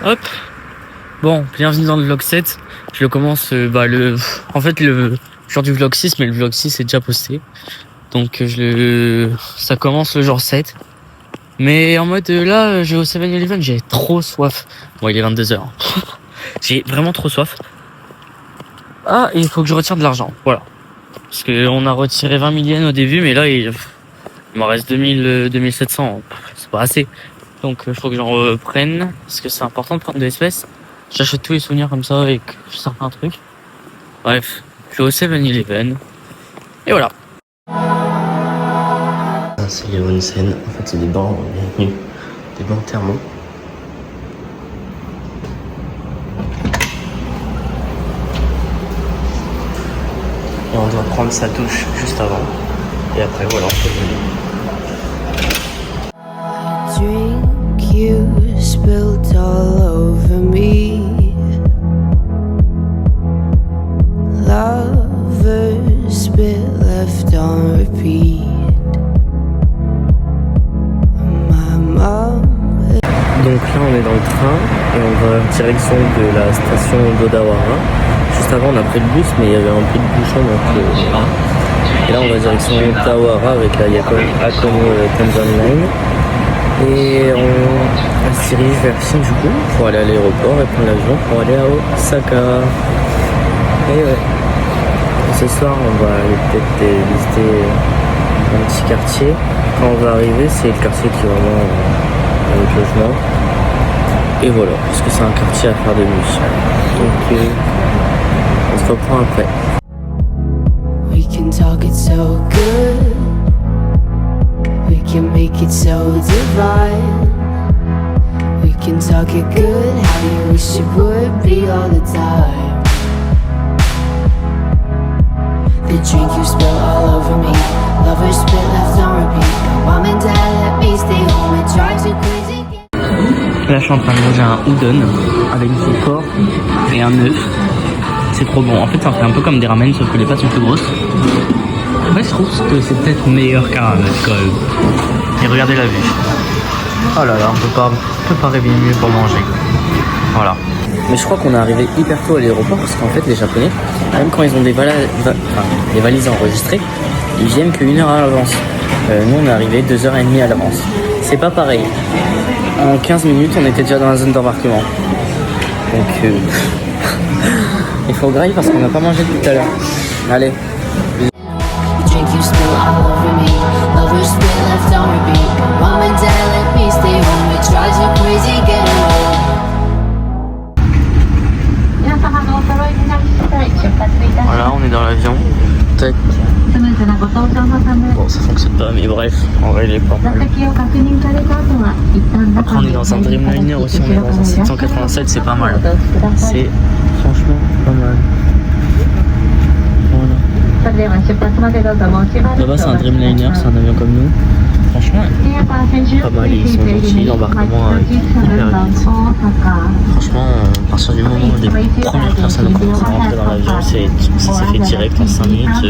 Hop. Bon, bienvenue dans le vlog 7. Je le commence, en fait, le jour du vlog 6, mais le vlog 6 est déjà posté. Donc, ça commence le jour 7. Mais en mode, là, je vais au 7-Eleven, j'ai trop soif. Bon, il est 22h. J'ai vraiment trop soif. Ah, et il faut que je retire de l'argent. Voilà. Parce qu'on a retiré 20 000 yens au début, mais là, il m'en reste 2700. C'est pas assez. Donc, il faut que j'en reprenne. Parce que c'est important de prendre de l'espèce. J'achète tous les souvenirs comme ça avec certains trucs. Bref, je vais au 7-Eleven. Et voilà. C'est les onsen. En fait, c'est des bancs, des bancs thermaux. Et on doit prendre sa douche juste avant. Et après, voilà, on peut venir. Drink you spilled all over me. Lovers spit left on repeat. My mom. Donc là, on est dans le train et on va en direction de la station d'Odawara. Juste avant, on a pris le bus, mais il y avait un peu de bouchon. Et là, on va direction Odawara avec la Hakone Tanzan Line. Et on se dirige vers Shinjuku pour aller à l'aéroport et prendre l'avion pour aller à Osaka. Et ouais. Ce soir, on va aller peut-être visiter un petit quartier. Quand on va arriver, c'est le quartier qui est vraiment avec logement. Et voilà, parce que c'est un quartier à faire de nuit. Donc, on se reprend après. We can talk it so good. We can make it so divine. We can talk it good, how you wish it would be all the time. The drink you spill all over me. Lovers spit left on repeat. Mom and dad let me stay home. It drives you crazy. Là, je suis en train de manger un udon avec du porc et un œuf. C'est trop bon. En fait, ça fait un peu comme des ramen, sauf que les pâtes sont plus grosses. Moi, je trouve que c'est peut-être meilleur qu'un ramen quand même. Et regardez la vue. Oh là là, on peut pas rêver mieux pour manger. Voilà. Mais je crois qu'on est arrivé hyper tôt à l'aéroport parce qu'en fait, les Japonais, même quand ils ont des valises enregistrées, ils viennent qu'une heure à l'avance. Nous, on est arrivé 2h30 à l'avance. C'est pas pareil. En 15 minutes, on était déjà dans la zone d'embarquement. Donc, il faut grailler parce qu'on n'a pas mangé tout à l'heure. Allez. Drink you spill all over me. Lovers spit left on repeat. Mom and dad let me stay home. It drives you crazy getting home. Voilà, on est dans l'avion. Tac. Bon, ça fonctionne pas, mais bref, en vrai, il est pas mal. Après, on est dans un Dreamliner aussi, on est dans un 787, c'est pas mal. C'est franchement pas mal. Voilà. Là-bas, c'est un Dreamliner, c'est un avion comme nous. Franchement, pas mal, ils sont gentils, l'embarquement est hyper vite. Franchement, à partir du moment où les premières personnes ont rentré dans l'avion, ça s'est fait direct en 5 minutes.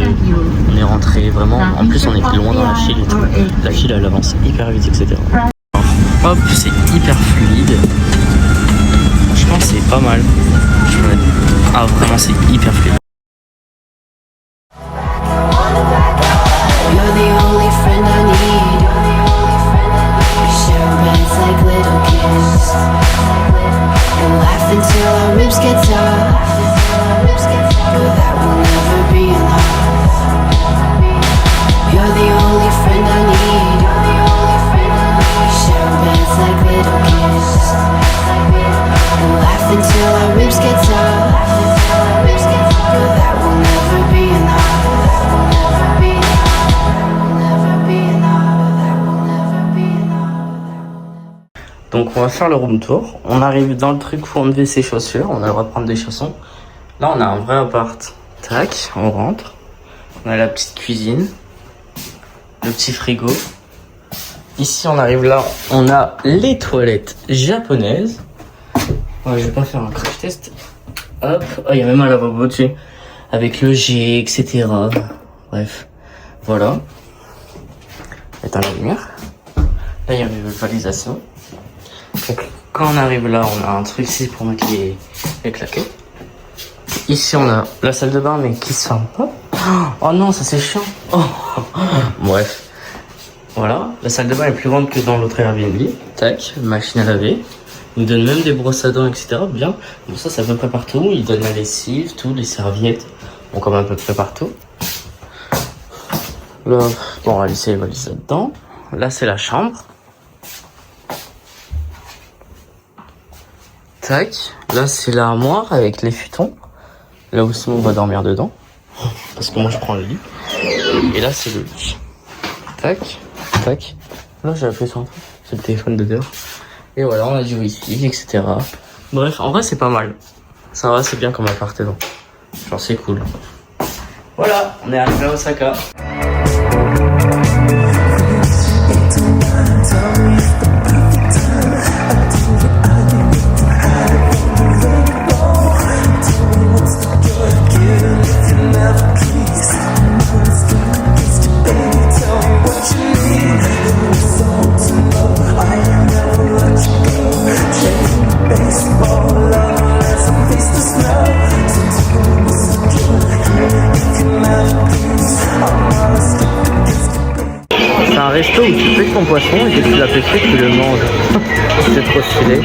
On est rentré vraiment, en plus on était loin dans la file et tout. La file elle avance hyper vite, etc. Hop, c'est hyper fluide. Franchement, c'est pas mal. Ah, vraiment, c'est hyper fluide. You're the only friend I need. We share beds like little kids. And laugh until our ribs get tough. But that will never be enough. You're the only friend I need. We share beds like little kids. And laugh until our ribs get tough. But that will never be enough. Donc on va faire le room tour. On arrive dans le truc où on devait ses chaussures. On a le droit de prendre des chaussons. Là on a un vrai appart. Tac, on rentre. On a la petite cuisine. Le petit frigo. Ici on arrive là. On a les toilettes japonaises. Ouais, je vais pas faire un crash test. Hop. Oh, il y a même un lavabo dessus. Avec le G, etc. Bref. Voilà. Éteins la lumière. Là il y a une visualisation. Donc, quand on arrive là, on a un truc ici pour mettre les claquettes. Ici, on a la salle de bain, mais qui se ferme pas. Oh non, ça c'est chiant. Oh. Bref. Voilà, la salle de bain est plus grande que dans l'autre Airbnb. Tac, machine à laver. Il nous donne même des brosses à dents, etc. Bien. Bon, ça, c'est à peu près partout. Il donne la lessive, tout, les serviettes. Bon, comme à peu près partout. Là, bon, on va laisser les valises là-dedans. Là, c'est la chambre. Tac. Là, c'est l'armoire avec les futons. Là aussi, on va dormir dedans. Parce que moi, je prends le lit. Et là, c'est le lit. Tac. Tac. Là, j'ai appuyé sur un truc. C'est le téléphone de dehors. Et voilà, on a du wifi, etc. Bref, en vrai, c'est pas mal. Ça va, c'est bien comme appartement. Genre, c'est cool. Voilà, on est arrivé à Osaka. C'est un resto où tu pêches ton poisson et dès que tu l'as pêché, tu le manges. C'est trop stylé.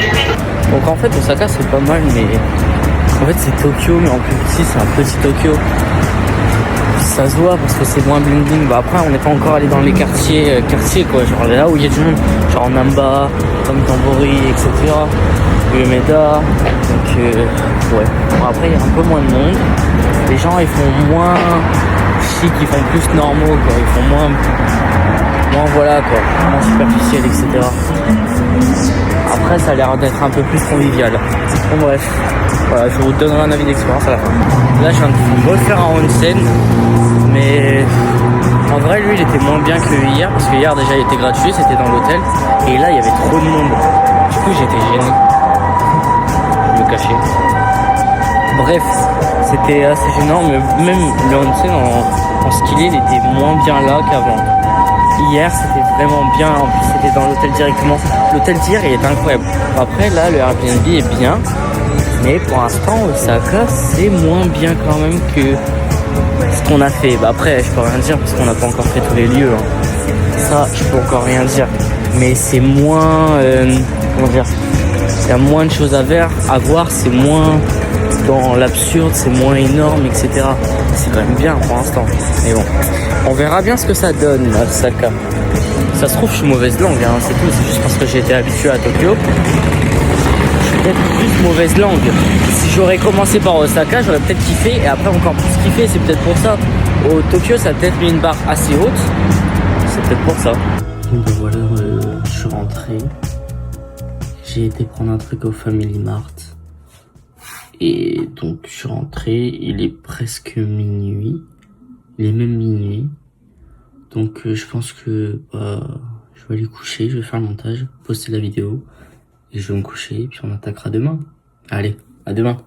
Donc en fait, Osaka c'est pas mal, mais en fait c'est Tokyo, mais en plus petit, c'est un petit Tokyo. Ça se voit parce que c'est moins bling bling. Bah après, on n'est pas encore allé dans les quartiers quoi, genre là où il y a du monde, genre Namba, Tambori, etc. Uemeda. Donc ouais. Bon, après, il y a un peu moins de monde. Les gens ils font moins chic, ils font plus normaux quoi, ils font moins voilà quoi, moins superficiel, etc. Après ça a l'air d'être un peu plus convivial. Bon bref, voilà, je vous donnerai un avis d'expérience à la fin. Là je viens de refaire un onsen, mais en vrai lui il était moins bien que hier, parce que hier déjà il était gratuit, c'était dans l'hôtel, et là il y avait trop de monde. Du coup j'étais gêné. Je me cachais. Bref, c'était assez gênant, mais même le onsen en skillé il était moins bien là qu'avant. Hier c'était vraiment bien, en plus c'était dans l'hôtel directement. L'hôtel d'hier il est incroyable. Après là le Airbnb est bien, mais pour l'instant Osaka c'est moins bien quand même que ce qu'on a fait. Bah après je peux rien dire parce qu'on n'a pas encore fait tous les lieux. Hein. Ça je peux encore rien dire. Mais c'est moins, comment dire, il y a moins de choses à voir, c'est moins dans l'absurde, c'est moins énorme, etc. C'est quand même bien pour l'instant. Mais bon, on verra bien ce que ça donne à Osaka. Ça se trouve, je suis mauvaise langue, hein, c'est tout. C'est juste parce que j'ai été habitué à Tokyo. Je suis peut-être juste mauvaise langue. Si j'aurais commencé par Osaka, j'aurais peut-être kiffé. Et après, encore plus kiffé. C'est peut-être pour ça. Au Tokyo, ça a peut-être mis une barre assez haute. C'est peut-être pour ça. Donc voilà, je suis rentré. J'ai été prendre un truc au Family Mart. Et donc je suis rentré, il est presque minuit, il est même minuit, donc je pense que je vais aller coucher, je vais faire le montage, poster la vidéo, et je vais me coucher, et puis on attaquera demain. Allez, à demain.